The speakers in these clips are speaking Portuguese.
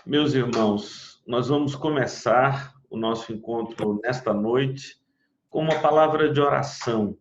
Meus irmãos, nós vamos começar o nosso encontro nesta noite com uma palavra de oração,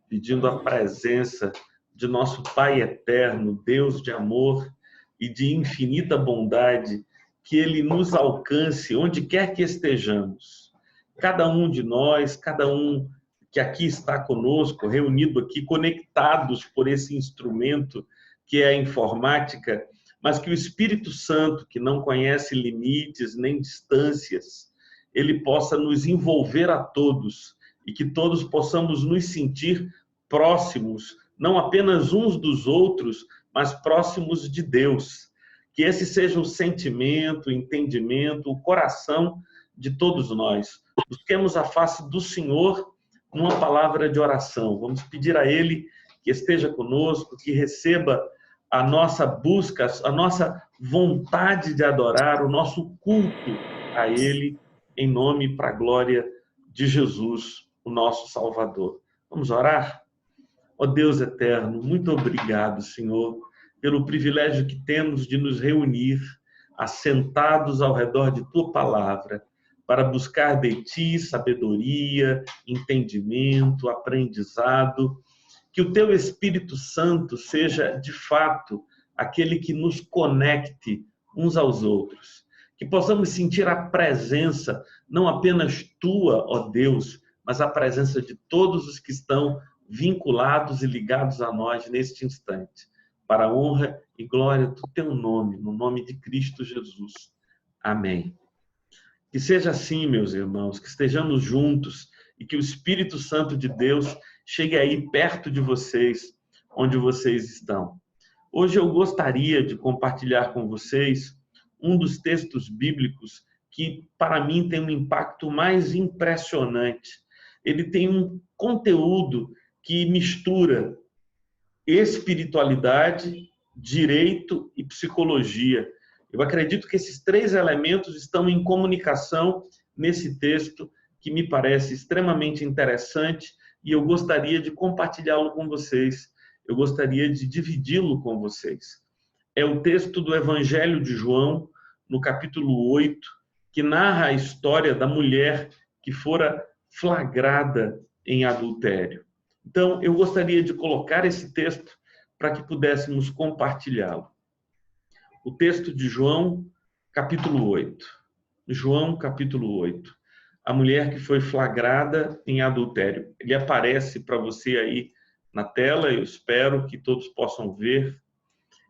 pedindo a presença de nosso Pai eterno, Deus de amor e de infinita bondade, que Ele nos alcance onde quer que estejamos. Cada um de nós, cada um que aqui está conosco, reunido aqui, conectados por esse instrumento que é a informática, mas que o Espírito Santo, que não conhece limites nem distâncias, ele possa nos envolver a todos e que todos possamos nos sentir próximos, não apenas uns dos outros, mas próximos de Deus. Que esse seja o sentimento, o entendimento, o coração de todos nós. Busquemos a face do Senhor numa palavra de oração. Vamos pedir a Ele que esteja conosco, que receba a nossa busca, a nossa vontade de adorar, o nosso culto a Ele, em nome e para a glória de Jesus, o nosso Salvador. Vamos orar? Ó Deus eterno, muito obrigado, Senhor, pelo privilégio que temos de nos reunir, assentados ao redor de Tua palavra, para buscar de Ti sabedoria, entendimento, aprendizado. Que o Teu Espírito Santo seja, de fato, aquele que nos conecte uns aos outros. Que possamos sentir a presença, não apenas Tua, ó Deus, mas a presença de todos os que estão vinculados e ligados a nós neste instante. Para a honra e glória do Teu nome, no nome de Cristo Jesus. Amém. Que seja assim, meus irmãos, que estejamos juntos e que o Espírito Santo de Deus chegue aí perto de vocês, onde vocês estão. Hoje eu gostaria de compartilhar com vocês um dos textos bíblicos que, para mim, tem um impacto mais impressionante. Ele tem um conteúdo que mistura espiritualidade, direito e psicologia. Eu acredito que esses três elementos estão em comunicação nesse texto, que me parece extremamente interessante, e eu gostaria de compartilhá-lo com vocês. Eu gostaria de dividi-lo com vocês. É o texto do Evangelho de João, no capítulo 8, que narra a história da mulher que fora flagrada em adultério. Então, eu gostaria de colocar esse texto para que pudéssemos compartilhá-lo. O texto de João, capítulo 8. João, capítulo 8. A mulher que foi flagrada em adultério. Ele aparece para você aí na tela, eu espero que todos possam ver.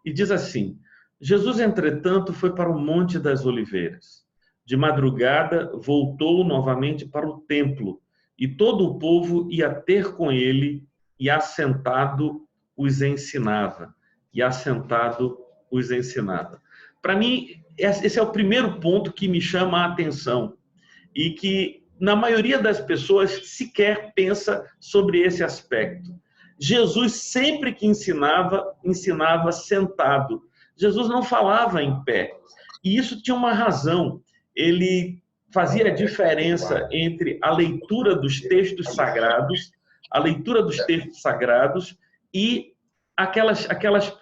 E diz assim: Jesus, entretanto, foi para o Monte das Oliveiras. De madrugada, voltou novamente para o templo, e todo o povo ia ter com ele, e assentado os ensinava. E assentado os ensinava. Para mim, esse é o primeiro ponto que me chama a atenção. E que, na maioria das pessoas, sequer pensa sobre esse aspecto. Jesus, sempre que ensinava, ensinava sentado. Jesus não falava em pé. E isso tinha uma razão. Ele fazia a diferença entre a leitura dos textos sagrados, e aquelas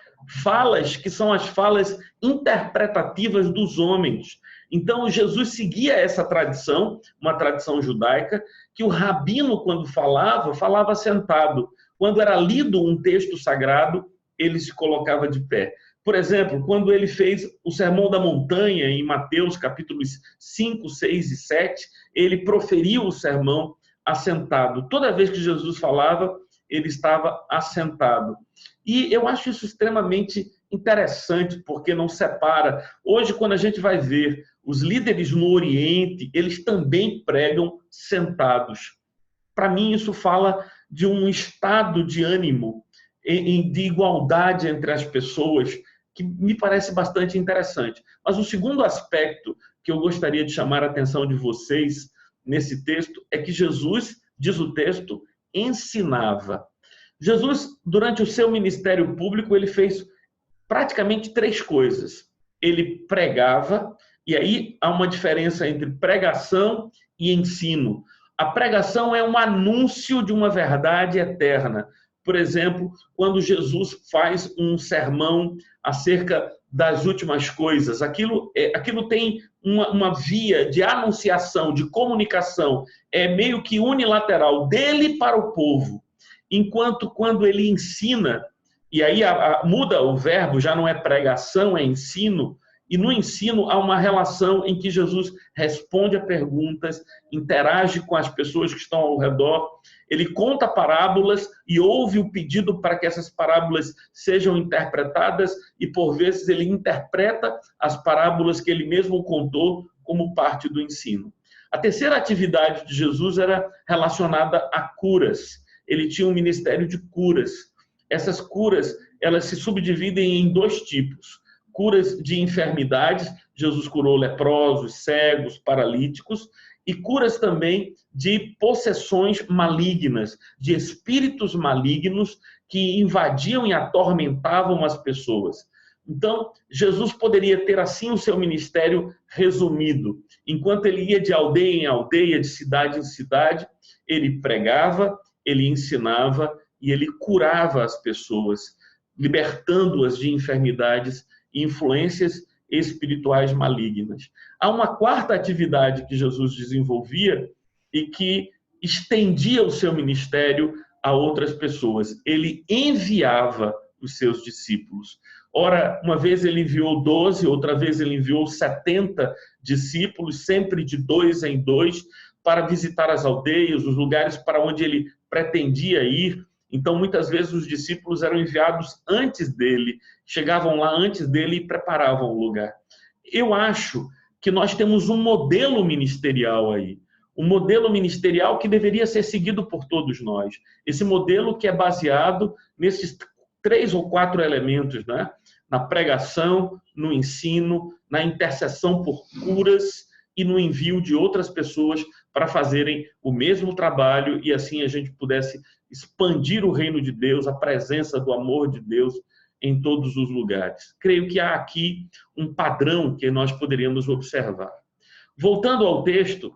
falas que são as falas interpretativas dos homens. Então, Jesus seguia essa tradição, uma tradição judaica, que o rabino, quando falava sentado. Quando era lido um texto sagrado, ele se colocava de pé. Por exemplo, quando ele fez o Sermão da Montanha, em Mateus, capítulos 5, 6 e 7, ele proferiu o sermão assentado. Toda vez que Jesus falava, ele estava assentado. E eu acho isso extremamente interessante, porque não separa. Hoje, quando a gente vai ver os líderes no Oriente, eles também pregam sentados. Para mim, isso fala de um estado de ânimo, de igualdade entre as pessoas, que me parece bastante interessante. Mas o segundo aspecto que eu gostaria de chamar a atenção de vocês nesse texto é que Jesus, diz o texto, ensinava. Jesus, durante o seu ministério público, ele fez praticamente três coisas. Ele pregava, e aí há uma diferença entre pregação e ensino. A pregação é um anúncio de uma verdade eterna. Por exemplo, quando Jesus faz um sermão acerca das últimas coisas. Aquilo tem uma via de anunciação, de comunicação, meio que unilateral, dele para o povo. Enquanto quando ele ensina, e aí muda o verbo, já não é pregação, é ensino, e no ensino há uma relação em que Jesus responde a perguntas, interage com as pessoas que estão ao redor, ele conta parábolas e ouve o pedido para que essas parábolas sejam interpretadas e, por vezes, ele interpreta as parábolas que ele mesmo contou como parte do ensino. A terceira atividade de Jesus era relacionada a curas. Ele tinha um ministério de curas. Essas curas, elas se subdividem em dois tipos. Curas de enfermidades, Jesus curou leprosos, cegos, paralíticos, e curas também de possessões malignas, de espíritos malignos que invadiam e atormentavam as pessoas. Então, Jesus poderia ter assim o seu ministério resumido. Enquanto ele ia de aldeia em aldeia, de cidade em cidade, ele pregava, ele ensinava e ele curava as pessoas, libertando-as de enfermidades e influências espirituais malignas. Há uma quarta atividade que Jesus desenvolvia e que estendia o seu ministério a outras pessoas. Ele enviava os seus discípulos. Ora, uma vez ele enviou 12, outra vez ele enviou 70 discípulos, sempre de 2 em 2, para visitar as aldeias, os lugares para onde ele pretendia ir. Então, muitas vezes, os discípulos eram enviados antes dele, chegavam lá antes dele e preparavam o lugar. Eu acho que nós temos um modelo ministerial aí, um modelo ministerial que deveria ser seguido por todos nós. Esse modelo que é baseado nesses 3 ou 4 elementos, né? Na pregação, no ensino, na intercessão por curas e no envio de outras pessoas para fazerem o mesmo trabalho e assim a gente pudesse expandir o reino de Deus, a presença do amor de Deus em todos os lugares. Creio que há aqui um padrão que nós poderíamos observar. Voltando ao texto,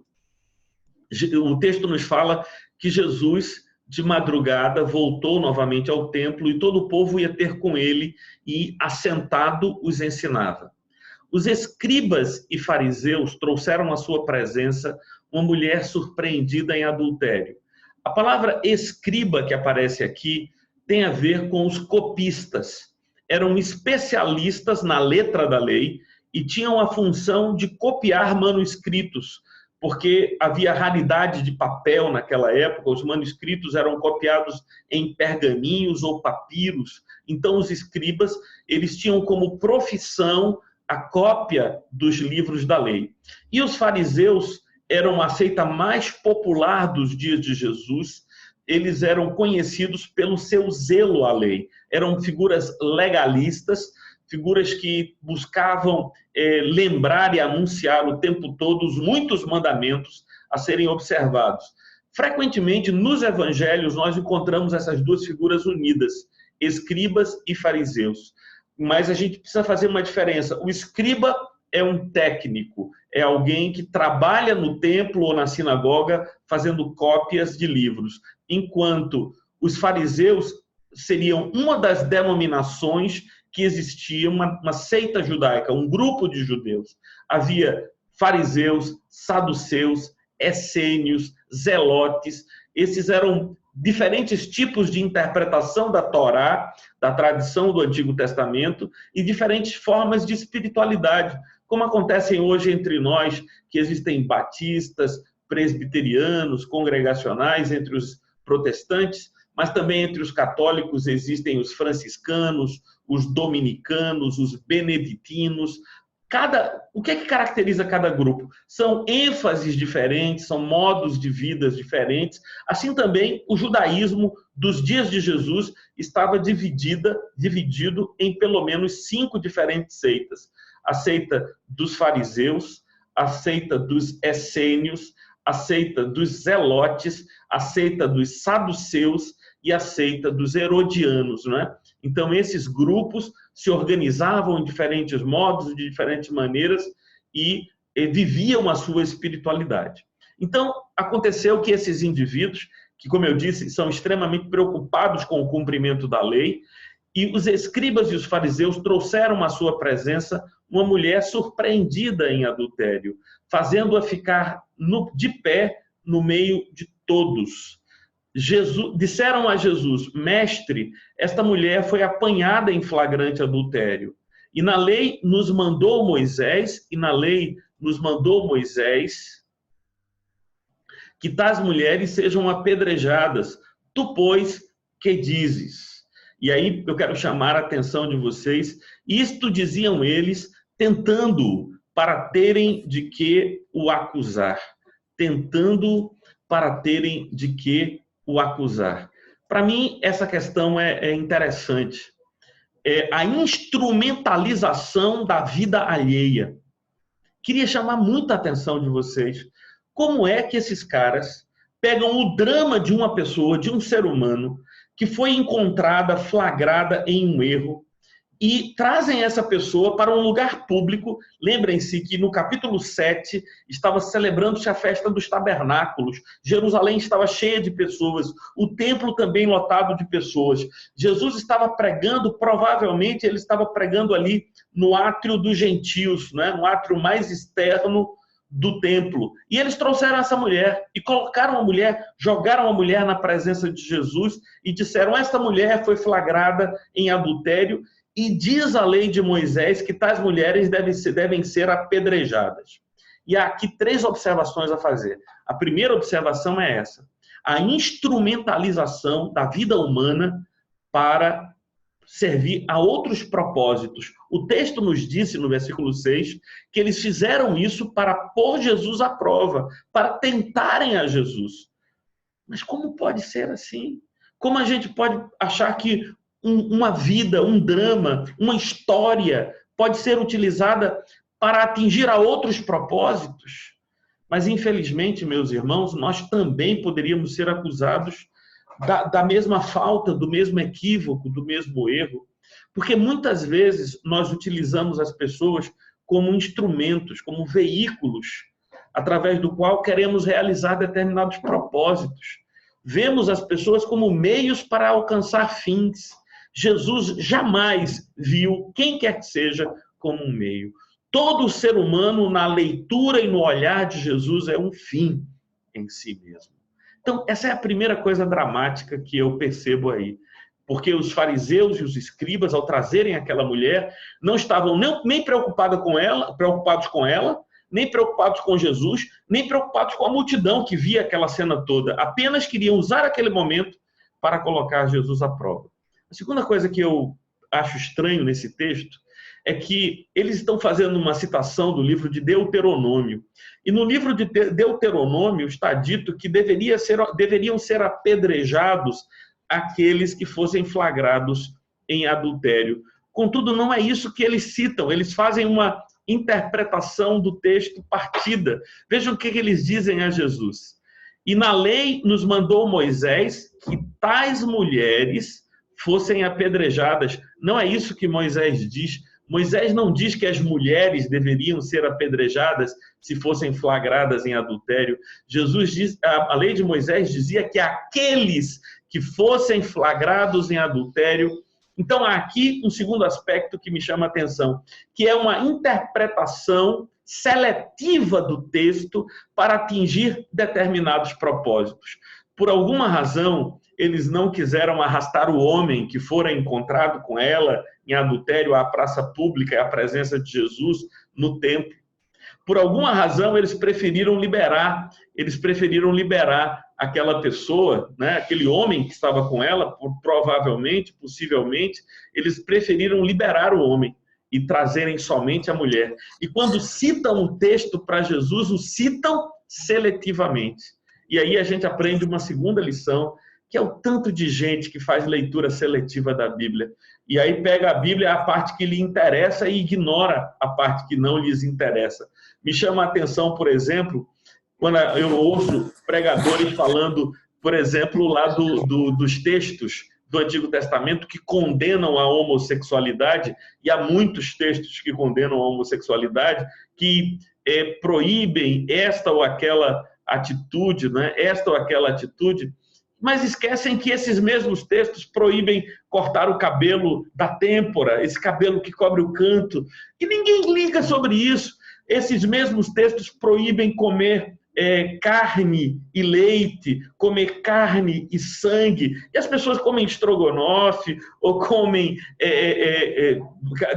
o texto nos fala que Jesus, de madrugada, voltou novamente ao templo e todo o povo ia ter com ele e, assentado, os ensinava. Os escribas e fariseus trouxeram à sua presença uma mulher surpreendida em adultério. A palavra escriba que aparece aqui tem a ver com os copistas. Eram especialistas na letra da lei e tinham a função de copiar manuscritos, porque havia raridade de papel naquela época, os manuscritos eram copiados em pergaminhos ou papiros. Então, os escribas, eles tinham como profissão a cópia dos livros da lei. E os fariseus eram a seita mais popular dos dias de Jesus. Eles eram conhecidos pelo seu zelo à lei. Eram figuras legalistas, figuras que buscavam lembrar e anunciar o tempo todo os muitos mandamentos a serem observados. Frequentemente, nos evangelhos, nós encontramos essas duas figuras unidas, escribas e fariseus. Mas a gente precisa fazer uma diferença. O escriba é um técnico, é alguém que trabalha no templo ou na sinagoga fazendo cópias de livros, enquanto os fariseus seriam uma das denominações que existia, uma seita judaica, um grupo de judeus. Havia fariseus, saduceus, essênios, zelotes. Esses eram diferentes tipos de interpretação da Torá, da tradição do Antigo Testamento, e diferentes formas de espiritualidade, como acontecem hoje entre nós, que existem batistas, presbiterianos, congregacionais entre os protestantes, mas também entre os católicos existem os franciscanos, os dominicanos, os beneditinos. O que é que caracteriza cada grupo? São ênfases diferentes, são modos de vida diferentes. Assim também o judaísmo dos dias de Jesus estava dividido em pelo menos 5 diferentes seitas. A seita dos fariseus, a seita dos essênios, a seita dos zelotes, a seita dos saduceus e a seita dos herodianos, né? Então, esses grupos se organizavam em diferentes modos, de diferentes maneiras e viviam a sua espiritualidade. Então, aconteceu que esses indivíduos, que, como eu disse, são extremamente preocupados com o cumprimento da lei, E os escribas e os fariseus trouxeram à sua presença uma mulher surpreendida em adultério, fazendo-a ficar de pé no meio de todos. Disseram a Jesus: Mestre, esta mulher foi apanhada em flagrante adultério. E na lei nos mandou Moisés, que tais mulheres sejam apedrejadas. Tu, pois, que dizes? E aí eu quero chamar a atenção de vocês. Isto diziam eles, tentando para terem de que o acusar. Tentando para terem de que o acusar. Para mim, essa questão é interessante. É a instrumentalização da vida alheia. Queria chamar muita atenção de vocês. Como é que esses caras pegam o drama de uma pessoa, de um ser humano, que foi encontrada, flagrada em um erro, e trazem essa pessoa para um lugar público? Lembrem-se que no capítulo 7 estava celebrando-se a festa dos tabernáculos. Jerusalém estava cheia de pessoas, o templo também lotado de pessoas. Jesus estava pregando, provavelmente ele estava pregando ali no átrio dos gentios, né? No átrio mais externo do templo. E eles trouxeram essa mulher e colocaram a mulher, jogaram a mulher na presença de Jesus e disseram: esta mulher foi flagrada em adultério. E diz a lei de Moisés que tais mulheres devem ser apedrejadas. E há aqui 3 observações a fazer. A primeira observação é essa: a instrumentalização da vida humana para servir a outros propósitos. O texto nos disse, no versículo 6, que eles fizeram isso para pôr Jesus à prova, para tentarem a Jesus. Mas como pode ser assim? Como a gente pode achar que uma vida, um drama, uma história pode ser utilizada para atingir a outros propósitos? Mas, infelizmente, meus irmãos, nós também poderíamos ser acusados da mesma falta, do mesmo equívoco, do mesmo erro, porque muitas vezes nós utilizamos as pessoas como instrumentos, como veículos, através do qual queremos realizar determinados propósitos. Vemos as pessoas como meios para alcançar fins. Jesus jamais viu quem quer que seja como um meio. Todo ser humano, na leitura e no olhar de Jesus, é um fim em si mesmo. Então, essa é a primeira coisa dramática que eu percebo aí. Porque os fariseus e os escribas, ao trazerem aquela mulher, não estavam nem preocupados com ela, nem preocupados com Jesus, nem preocupados com a multidão que via aquela cena toda. Apenas queriam usar aquele momento para colocar Jesus à prova. A segunda coisa que eu acho estranho nesse texto é que eles estão fazendo uma citação do livro de Deuteronômio. E no livro de Deuteronômio está dito que deveriam ser apedrejados aqueles que fossem flagrados em adultério. Contudo, não é isso que eles citam. Eles fazem uma interpretação do texto partida. Vejam o que eles dizem a Jesus. E na lei nos mandou Moisés que tais mulheres fossem apedrejadas. Não é isso que Moisés diz. Moisés não diz que as mulheres deveriam ser apedrejadas se fossem flagradas em adultério. A lei de Moisés dizia que aqueles que fossem flagrados em adultério. Então, há aqui um segundo aspecto que me chama a atenção, que é uma interpretação seletiva do texto para atingir determinados propósitos. Por alguma razão, eles não quiseram arrastar o homem que fora encontrado com ela em adultério à praça pública e à presença de Jesus no templo. Por alguma razão, eles preferiram liberar aquela pessoa, né? Aquele homem que estava com ela, provavelmente, possivelmente, eles preferiram liberar o homem e trazerem somente a mulher. E quando citam o texto para Jesus, o citam seletivamente. E aí a gente aprende uma segunda lição, que é o tanto de gente que faz leitura seletiva da Bíblia. E aí pega a Bíblia, a parte que lhe interessa, e ignora a parte que não lhes interessa. Me chama a atenção, por exemplo, quando eu ouço pregadores falando, por exemplo, lá dos textos do Antigo Testamento que condenam a homossexualidade, e há muitos textos que condenam a homossexualidade, que proíbem esta ou aquela atitude, né? Esta ou aquela atitude. mas esquecem que esses mesmos textos proíbem cortar o cabelo da têmpora, esse cabelo que cobre o canto, e ninguém liga sobre isso. Esses mesmos textos proíbem comer carne e leite, comer carne e sangue, e as pessoas comem estrogonofe, ou comem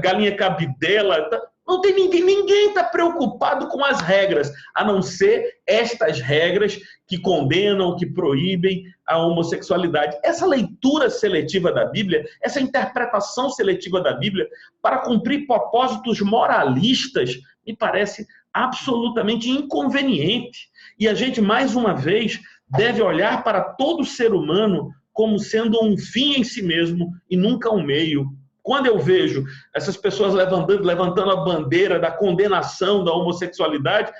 galinha cabidela. Não tem ninguém está preocupado com as regras, a não ser estas regras que condenam, que proíbem a homossexualidade. Essa leitura seletiva da Bíblia, essa interpretação seletiva da Bíblia, para cumprir propósitos moralistas, me parece absolutamente inconveniente. E a gente, mais uma vez, deve olhar para todo ser humano como sendo um fim em si mesmo e nunca um meio. Quando eu vejo essas pessoas levantando a bandeira da condenação da homossexualidade,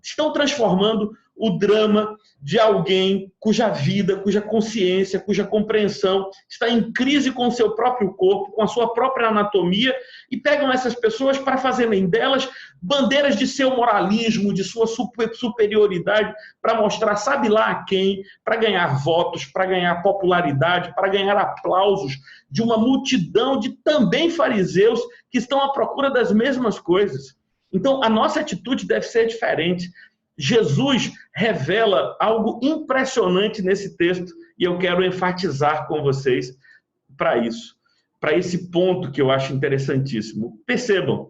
estão transformando o drama de alguém cuja vida, cuja consciência, cuja compreensão está em crise com o seu próprio corpo, com a sua própria anatomia, e pegam essas pessoas para fazerem delas bandeiras de seu moralismo, de sua superioridade, para mostrar sabe lá a quem, para ganhar votos, para ganhar popularidade, para ganhar aplausos de uma multidão de também fariseus que estão à procura das mesmas coisas. Então, a nossa atitude deve ser diferente. Jesus revela algo impressionante nesse texto e eu quero enfatizar com vocês para isso, para esse ponto que eu acho interessantíssimo. Percebam,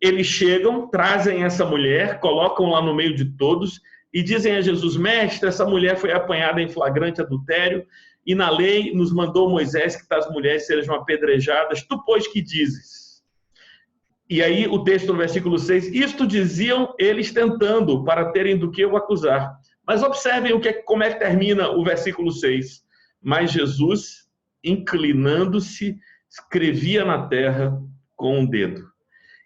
eles chegam, trazem essa mulher, colocam lá no meio de todos e dizem a Jesus: mestre, essa mulher foi apanhada em flagrante adultério e na lei nos mandou Moisés que tais mulheres sejam apedrejadas. Tu, pois, que dizes? E aí o texto no versículo 6, isto diziam eles tentando, para terem do que o acusar. Mas observem como é que termina o versículo 6. Mas Jesus, inclinando-se, escrevia na terra com um dedo.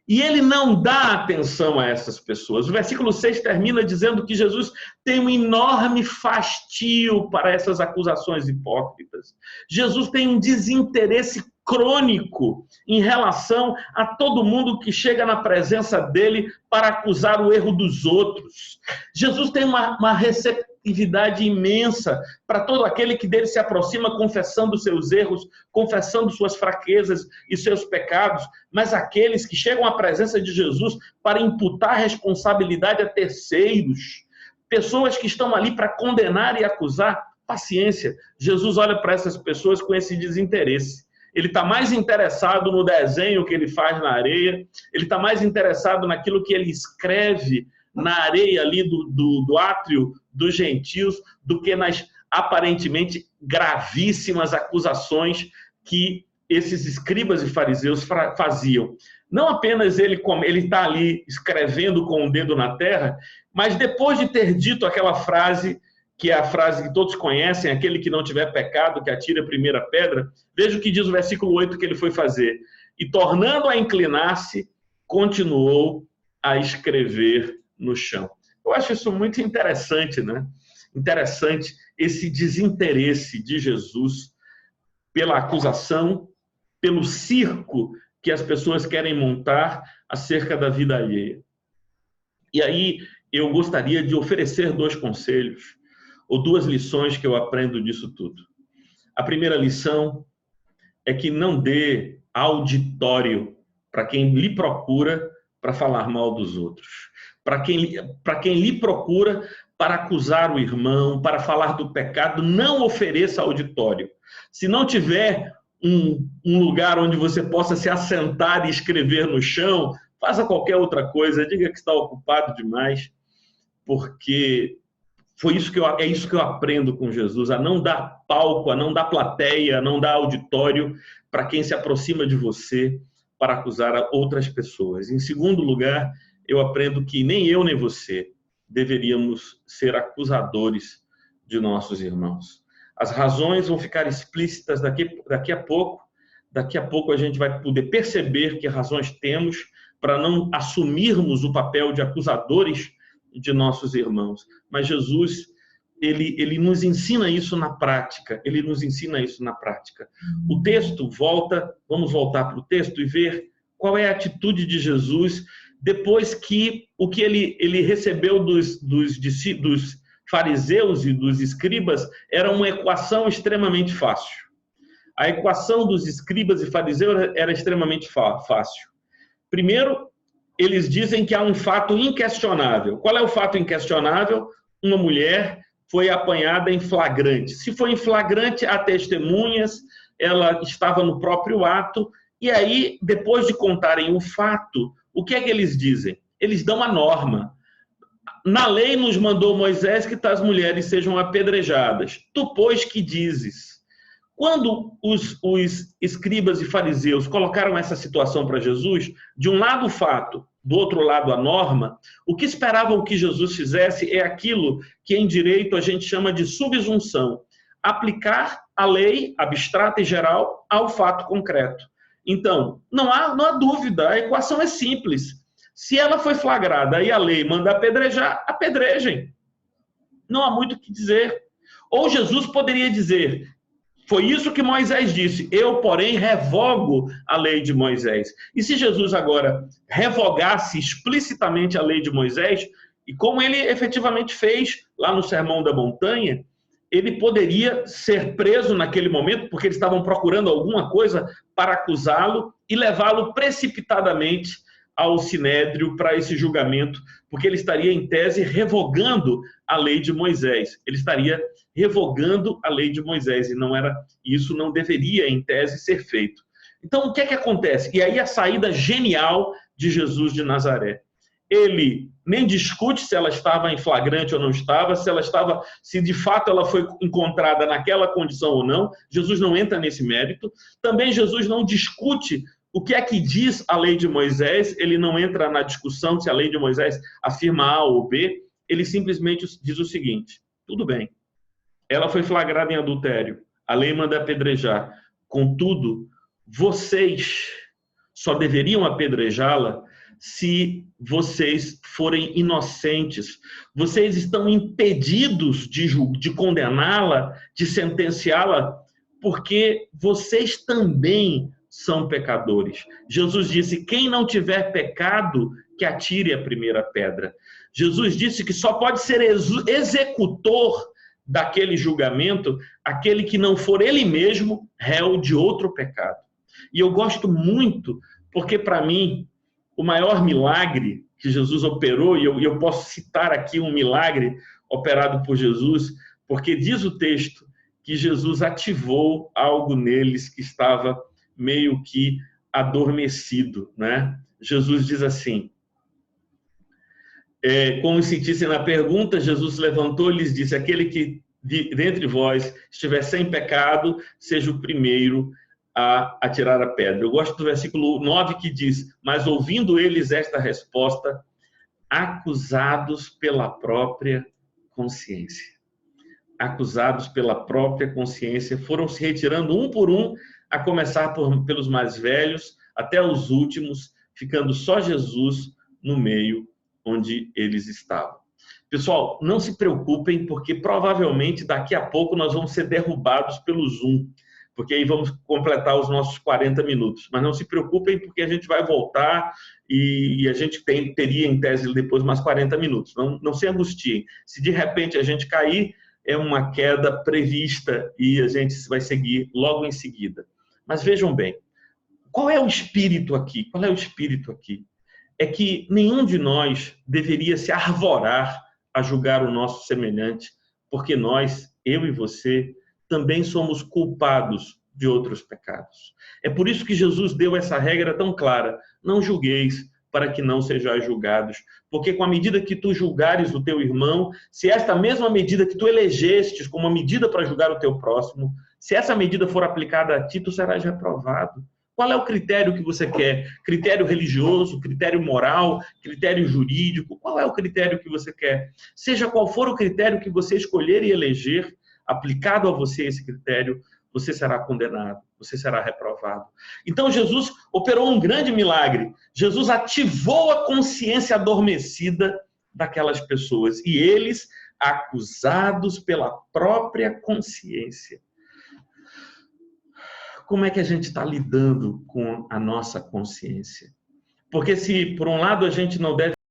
E ele não dá atenção a essas pessoas. O versículo 6 termina dizendo que Jesus tem um enorme fastio para essas acusações hipócritas. Jesus tem um desinteresse crônico em relação a todo mundo que chega na presença dele para acusar o erro dos outros. Jesus tem uma receptividade imensa para todo aquele que dele se aproxima confessando seus erros, confessando suas fraquezas e seus pecados, mas aqueles que chegam à presença de Jesus para imputar responsabilidade a terceiros, pessoas que estão ali para condenar e acusar, paciência. Jesus olha para essas pessoas com esse desinteresse. Ele está mais interessado no desenho que ele faz na areia, ele está mais interessado naquilo que ele escreve na areia ali do átrio dos gentios, do que nas aparentemente gravíssimas acusações que esses escribas e fariseus faziam. Não apenas ele está ali escrevendo com o dedo na terra, mas depois de ter dito aquela frase, que é a frase que todos conhecem, aquele que não tiver pecado, que atire a primeira pedra, veja o que diz o versículo 8 que ele foi fazer. E tornando a inclinar-se, continuou a escrever no chão. Eu acho isso muito interessante, né? Interessante esse desinteresse de Jesus pela acusação, pelo circo que as pessoas querem montar acerca da vida alheia. E aí eu gostaria de oferecer 2 conselhos, ou 2 lições que eu aprendo disso tudo. A primeira lição é que não dê auditório para quem lhe procura para falar mal dos outros. Para quem lhe procura para acusar o irmão, para falar do pecado, não ofereça auditório. Se não tiver um lugar onde você possa se assentar e escrever no chão, faça qualquer outra coisa, diga que está ocupado demais, porque é isso que eu aprendo com Jesus, a não dar palco, a não dar plateia, a não dar auditório para quem se aproxima de você para acusar outras pessoas. Em segundo lugar, eu aprendo que nem eu nem você deveríamos ser acusadores de nossos irmãos. As razões vão ficar explícitas daqui a pouco. Daqui a pouco a gente vai poder perceber que razões temos para não assumirmos o papel de acusadores de nossos irmãos. Mas Jesus, ele nos ensina isso na prática. Ele nos ensina isso na prática. O texto vamos voltar para o texto e ver qual é a atitude de Jesus depois que o que ele recebeu dos fariseus e dos escribas era uma equação extremamente fácil. A equação dos escribas e fariseus era extremamente fácil. Primeiro, eles dizem que há um fato inquestionável. Qual é o fato inquestionável? Uma mulher foi apanhada em flagrante. Se foi em flagrante, há testemunhas, ela estava no próprio ato, e aí, depois de contarem o fato, o que é que eles dizem? Eles dão a norma. Na lei nos mandou Moisés que tais mulheres sejam apedrejadas. Tu, pois, que dizes? Quando os escribas e fariseus colocaram essa situação para Jesus, de um lado o fato, do outro lado a norma, o que esperavam que Jesus fizesse é aquilo que em direito a gente chama de subsunção, aplicar a lei abstrata e geral ao fato concreto. Então, não há dúvida, a equação é simples. Se ela foi flagrada e a lei manda apedrejar, apedrejem. Não há muito o que dizer. Ou Jesus poderia dizer: foi isso que Moisés disse, eu, porém, revogo a lei de Moisés. E se Jesus agora revogasse explicitamente a lei de Moisés, e como ele efetivamente fez lá no Sermão da Montanha, ele poderia ser preso naquele momento, porque eles estavam procurando alguma coisa para acusá-lo e levá-lo precipitadamente ao Sinédrio para esse julgamento, porque ele estaria, em tese, revogando a lei de Moisés. Ele estaria revogando a lei de Moisés, e isso não deveria, em tese, ser feito. Então, o que é que acontece? E aí a saída genial de Jesus de Nazaré. Ele nem discute se ela estava em flagrante ou não estava, se de fato ela foi encontrada naquela condição ou não. Jesus não entra nesse mérito. Também Jesus não discute o que é que diz a lei de Moisés, ele não entra na discussão se a lei de Moisés afirma A ou B, ele simplesmente diz o seguinte: tudo bem, ela foi flagrada em adultério, a lei manda apedrejar, contudo, vocês só deveriam apedrejá-la se vocês forem inocentes. Vocês estão impedidos de condená-la, de sentenciá-la, porque vocês também são pecadores. Jesus disse: quem não tiver pecado, que atire a primeira pedra. Jesus disse que só pode ser executor daquele julgamento aquele que não for ele mesmo réu de outro pecado. E eu gosto muito, porque para mim o maior milagre que Jesus operou, e eu posso citar aqui um milagre operado por Jesus, porque diz o texto que Jesus ativou algo neles que estava meio que adormecido, né? Jesus diz assim, como sentissem na pergunta, Jesus levantou e lhes disse: aquele que dentre vós estiver sem pecado, seja o primeiro a atirar a pedra. Eu gosto do versículo 9 que diz: mas ouvindo eles esta resposta, acusados pela própria consciência. Acusados pela própria consciência, foram se retirando um por um, a começar pelos mais velhos até os últimos, ficando só Jesus no meio onde eles estavam. Pessoal, não se preocupem, porque provavelmente daqui a pouco nós vamos ser derrubados pelo Zoom, porque aí vamos completar os nossos 40 minutos. Mas não se preocupem, porque a gente vai voltar e a gente teria, em tese, depois mais 40 minutos. Não se angustiem. Se de repente a gente cair, é uma queda prevista e a gente vai seguir logo em seguida. Mas vejam bem, qual é o espírito aqui? Qual é o espírito aqui? É que nenhum de nós deveria se arvorar a julgar o nosso semelhante, porque nós, eu e você, também somos culpados de outros pecados. É por isso que Jesus deu essa regra tão clara: não julgueis, para que não sejais julgados. Porque com a medida que tu julgares o teu irmão, se esta mesma medida que tu elegestes como uma medida para julgar o teu próximo, se essa medida for aplicada a ti, tu serás reprovado. Qual é o critério que você quer? Critério religioso, critério moral, critério jurídico? Qual é o critério que você quer? Seja qual for o critério que você escolher e eleger, aplicado a você esse critério, você será condenado, você será reprovado. Então Jesus operou um grande milagre. Jesus ativou a consciência adormecida daquelas pessoas, e eles, acusados pela própria consciência. Como é que a gente está lidando com a nossa consciência? Porque se, por um lado, a gente não deve